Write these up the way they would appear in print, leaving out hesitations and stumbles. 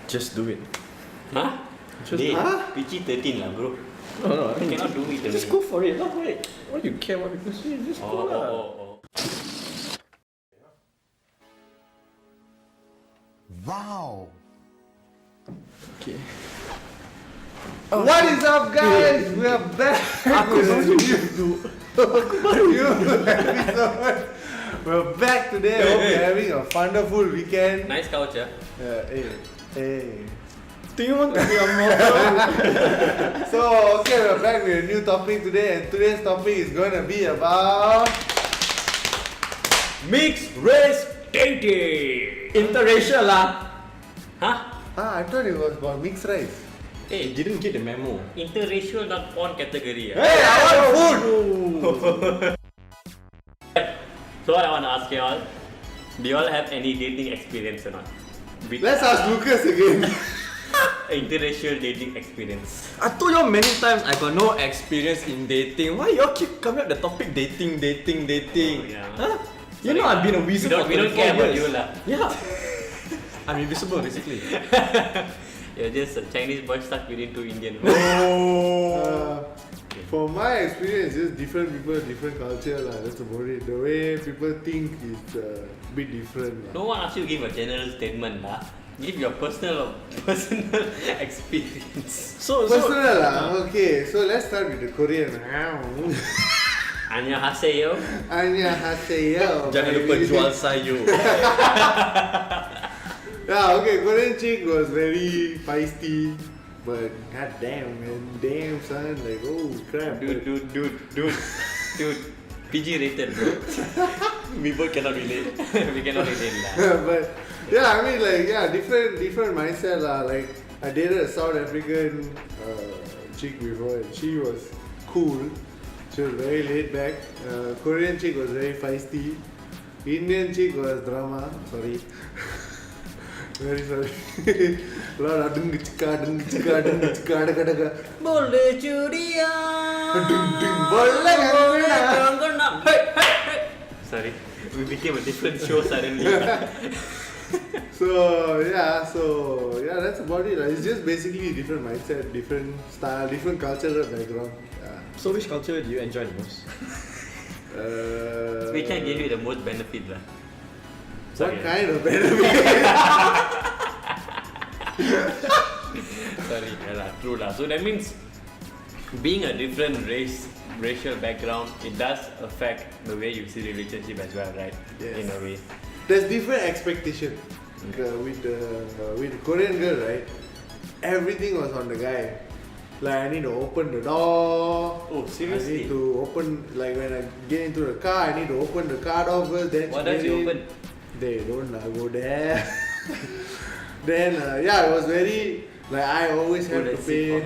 Just do it. Huh? PG-13 lah, bro. No, You cannot do it. just go for it. Why you care what people say? Just go lah. Wow. Okay. What is up, guys? We are back with a new episode. We're back today. Hope you're having a wonderful weekend. Nice couch, yeah? Hey. Do you want to be a model? So, okay, we're back with a new topic today, and today's topic is going to be about Mixed race dating. Interracial lah. Huh? I thought it was about mixed rice. Hey, Didn't get the memo. interracial not porn category. Hey, I want food! So what I want to ask you all, do you all have any dating experience or not? Let's ask Lucas again. Interracial dating experience. I told you many times I got no experience in dating. Why y'all keep coming up the topic dating? Oh, yeah. Huh? You know I've been a wizard for 24 We don't care about years. you lah. Yeah. I'm invisible basically. You're just a Chinese boy stuck within two Indian. For my experience, just different people, different culture lah. That's about it. The way people think is a bit different lah. No one asked you to give a general statement lah. Give your personal experience. Personal lah. Okay, so let's start with the Korean. Annyeonghaseyo. Annyeonghaseyo. Jangan lupa jual sayur. Yeah, okay, Korean chick was very feisty, but goddamn, man, damn son, like oh crap. Dude. PG rated, bro. We both cannot relate. We cannot relate lah. But yeah, I mean like different mindset lah. Like I dated a South African chick before, and she was cool. She was very laid back. Korean chick was very feisty. Indian chick was drama. Sorry. Very sorry. Lot of Boleh curia. Sorry, we became a different show suddenly. So yeah, that's about it. It's just basically different mindset, different style, different cultural background. Yeah. So which culture do you enjoy the most? Which one gave you the most benefit lah? What kind of benefit? Sorry, true lah. So that means being a different racial background, it does affect the way you see relationship as well, right? Yes. In a way. There's different expectation. With the Korean girl, right? Everything was on the guy. Like I need to open the door. Oh, seriously? I need to open, like when I get into the car, I need to open the car door first. Then What does you open? They don't go there. Then it was very like I always had to pay.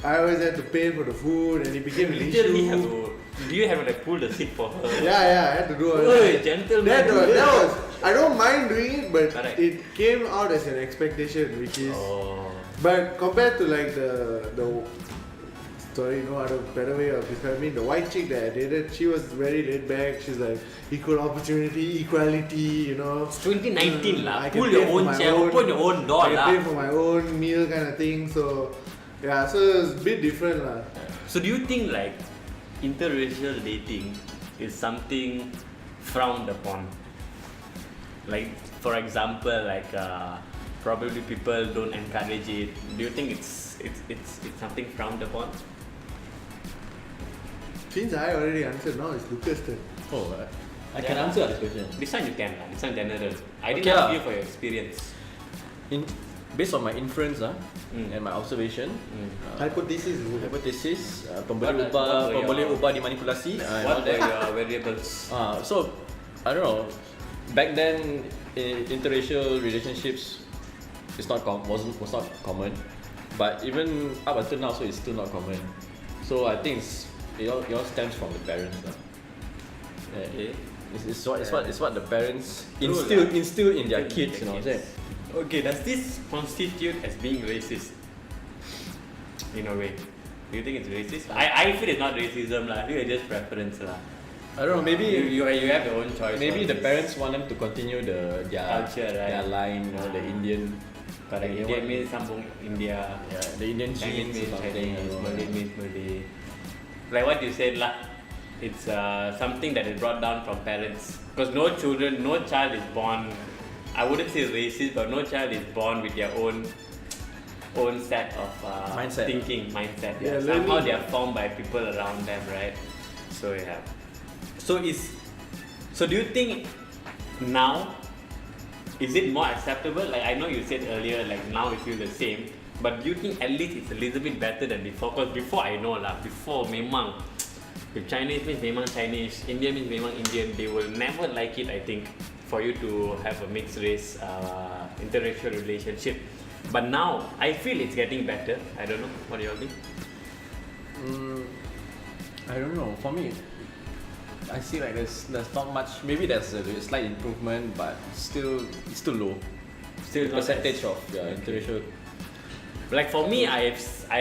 I always had to pay for the food, and it became an Literally issue. do you have to pull the seat for her? Yeah, I had to do all Oi, that. gentleman. That was. I don't mind doing it, but Correct. it came out as an expectation, which is. Oh. But compared to like the sorry, no other better way of describing the white chick that I dated, she was very laid back. She's like equal opportunity, equality, you know. It's 2019 lah. I can Pull pay your for own my chair, open your own door I can lah. pay for my own meal kind of thing. So yeah, so it's a bit different lah. So do you think like interracial dating is something frowned upon? Like for example, like probably people don't encourage it. Do you think it's something frowned upon? Since I already answered, now it's Lucas' turn. Oh, I can answer this question. This one you can lah. This one general. I didn't Okay ask lah. you for your experience. Based on my inference and my observation, hypothesis, pembeli What were ubah dimanipulasi. What are your variables? So I don't know. Back then, interracial relationships was not common, but even up until now, so it's still not common. So I think it all stems from the parents. Okay. It's what the parents instill in their kids. You know what I'm saying? Okay, does this constitute as being racist? In a way. Do you think it's racist? I feel it's not racism lah. I feel it's just preference lah. I don't know. Maybe you have your own choice. maybe on the this. parents want them to continue their Culture, right? their line, the Indian Correct. Okay, India what- means Sambung India. Yeah, the Indian Chinese genes or means something. I Chinese, don't know. Malay means Malay. Like what you said lah, it's something that is brought down from parents. Because no child is born, I wouldn't say racist, but no child is born with their own set of Mindset. mindset. Yeah, Somehow learning. they are formed by people around them, right? So yeah. So do you think now is it more acceptable? Like I know you said earlier, like now you feel the same. But do you think at least it's a little bit better than before? Because before I know lah, before memang if Chinese means memang Chinese, Indian means memang Indian, they will never like it I think for you to have a mixed race interracial relationship. But now I feel it's getting better. I don't know, what do you all think? I don't know. For me, I see like there's not much. Maybe there's a slight improvement, but it's still low. Still not Percentage as- of interracial. Like for me, I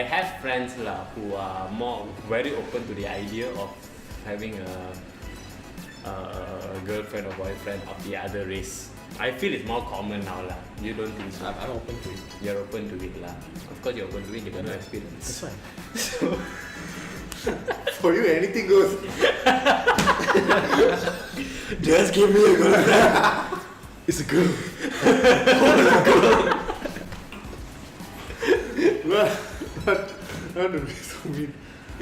have friends lah who are more very open to the idea of having a girlfriend or boyfriend of the other race. I feel it's more common now lah. You don't think so? I'm open to it. You're open to it lah. Of course you're open to it. You got no experience. That's fine. For you, anything goes. Just give me a girlfriend. It's a girl. Not to be so mean.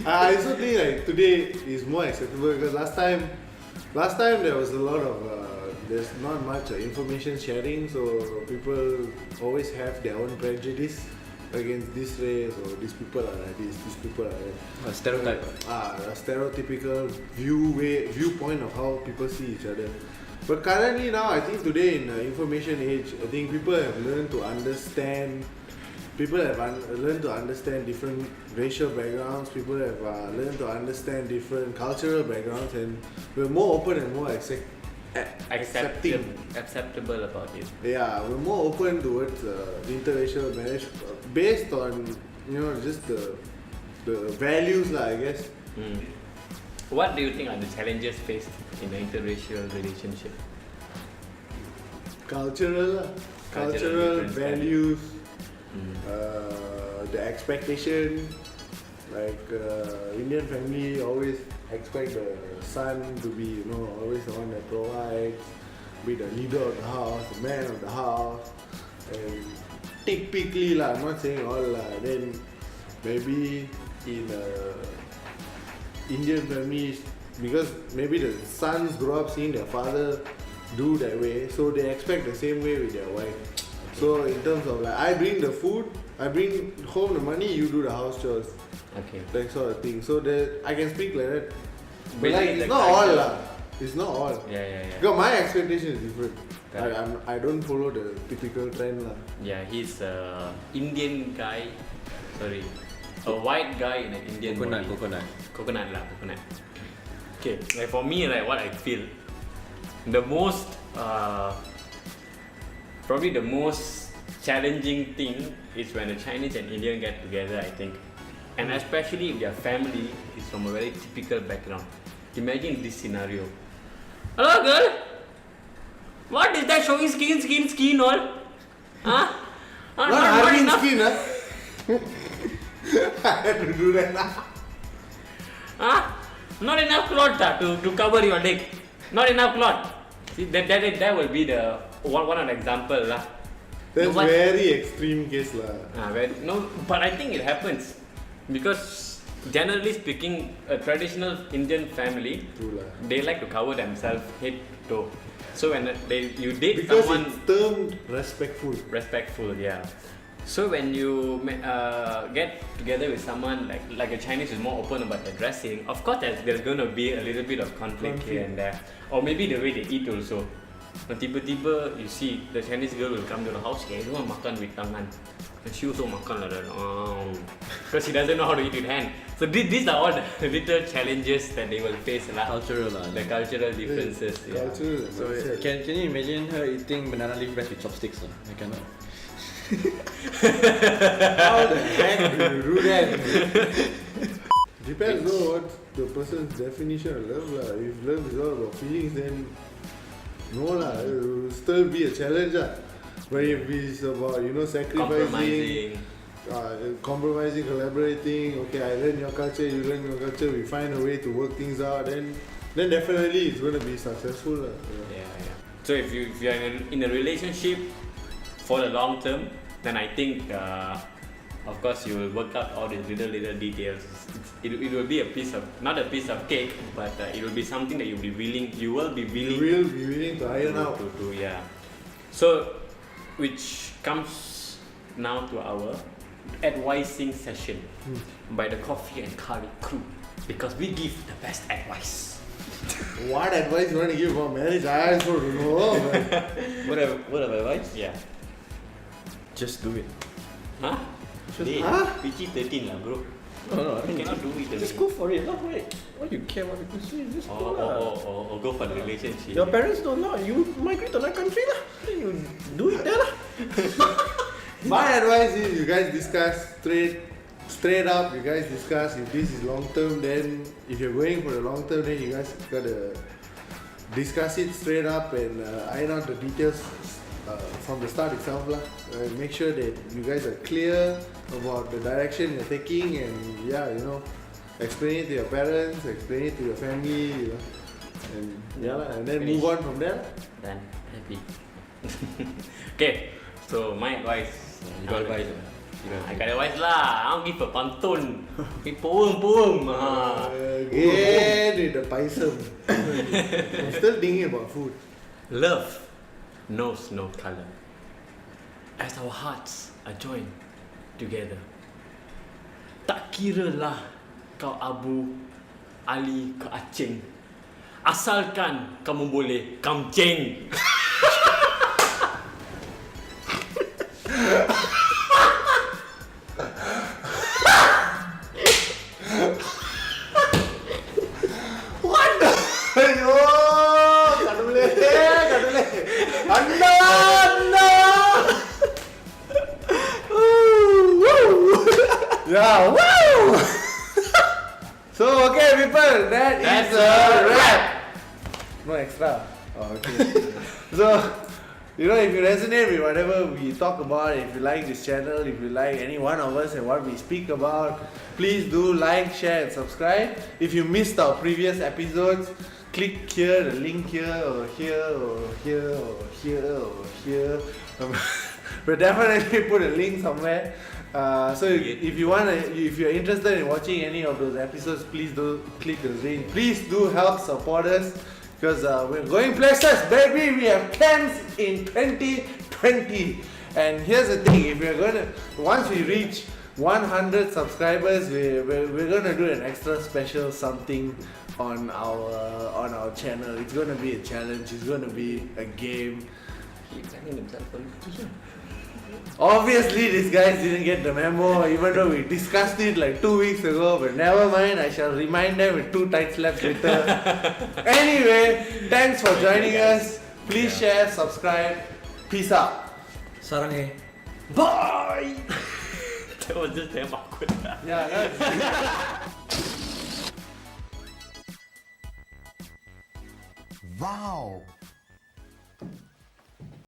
I also think like today is more acceptable because last time there was a lot of there's not much information sharing, so people always have their own prejudice against this race or these people are like this, these people are like A stereotype. a stereotypical viewpoint of how people see each other. But currently now, I think today in the information age, I think people have learned to understand. People have learned to understand different racial backgrounds. People have learned to understand different cultural backgrounds, and we're more open and more accepting. Acceptable about it. Yeah, we're more open towards interracial marriage based on just the values lah, I guess. What do you think are the challenges faced in an interracial relationship? Cultural Cultural difference, values, the expectation. Like Indian family always expect the son to be always the one that provides, be the leader of the house, the man of the house, and typically lah, I'm not saying all lah, then maybe in Indian families, because maybe the sons grow up seeing their father do that way, so they expect the same way with their wife. So in terms of like, I bring the food, I bring home the money, you do the house chores, Okay. that sort of thing. So that I can speak like that. But Basically like, the it's not all culture. lah. It's not all. Yeah. Because my expectation is different. Correct. I don't follow the typical trend lah. Yeah, he's a Indian guy. Sorry, a white guy in an Indian body. Coconut. Okay, like for me, like what I feel, the most probably the most challenging thing is when a Chinese and Indian get together, I think, and especially if their family is from a very typical background. Imagine this scenario. Hello, girl. What is that showing skin all? Huh? Not Not having enough. skin, huh? I had to do that now. Huh? Not enough cloth to cover your leg. Not enough cloth. See, that will be the one of the example lah. That's But- very extreme case lah. But I think it happens because generally speaking, a traditional Indian family, True lah. they like to cover themselves head to toe. So when you date Because someone it's termed respectful. respectful, yeah. So when you get together with someone like a Chinese is more open about their dressing, of course there's going to be a little bit of conflict here and there, or maybe the way they eat also. Tiba-tiba you see the Chinese girl will come to the house, everyone makan with tangan, and she also makan like that, because she doesn't know how to eat with hand. So these are all the little challenges that they will face lah. Cultural The cultural differences. Yeah. Cultural. So can you imagine her eating banana leaf bread with chopsticks? I cannot. How the heck do you do that? Depends on what the person's definition of love lah. If love is all about feelings, then no lah. It will still be a challenge lah. But if it's about sacrificing, compromising, collaborating. Okay, I learn your culture, you learn your culture. We find a way to work things out. Then definitely it's going to be successful. Yeah. So if you are in a relationship for the long term, then I think of course you will work out all the little details. It will be not a piece of cake, but it will be something that you will be willing to iron out. Yeah. So which comes now to our advising session by the Coffee and Curry crew, because we give the best advice. What advice you want to give for marriage? I also don't know. What advice? Yeah. Just do it. Huh? PG-13 lah, bro. No, You cannot do it. just go for it. Why you care what people say? Just go lah. Or go for the relationship. Your parents don't know. You migrate to another country lah. Then you do it there lah. My advice is you guys discuss straight up. You guys discuss if this is long term. Then if you're going for the long term, then you guys gotta discuss it straight up and iron out the details from the start itself lah. Make sure that you guys are clear about the direction you're taking, and explain it to your parents, explain it to your family, and then move on from there. Done. Happy. Okay. So my advice. You got advice? I got advice lah. I don't give a pantun. Poem. Again with the paisam. I'm still thinking about food. Love knows no color. As our hearts are joined together, tak kira lah kau Abu, Ali ke Aceh, asalkan kamu boleh kamceng. Ayo, kadule. Anda. Yeah, woo! So, okay, people, that's a wrap. No extra. Oh, okay. So, if you resonate with whatever we talk about, if you like this channel, if you like any one of us and what we speak about, please do like, share, and subscribe. If you missed our previous episodes, click here, the link here, or here, or here, or here, or here. We'll definitely put a link somewhere. So if you're interested in watching any of those episodes, please do click the link. Please do help support us, because we're going places, baby. We have plans in 2020. And here's the thing: once we reach 100 subscribers, we're gonna do an extra special something on our channel. It's gonna be a challenge. It's gonna be a game. Obviously, these guys didn't get the memo, even though we discussed it like 2 weeks ago. But never mind, I shall remind them with 2 tight slaps later. Anyway, thanks for joining us. Please share, subscribe. Peace out. Sarang eh. Bye. That was just damn awkward. Yeah, Wow.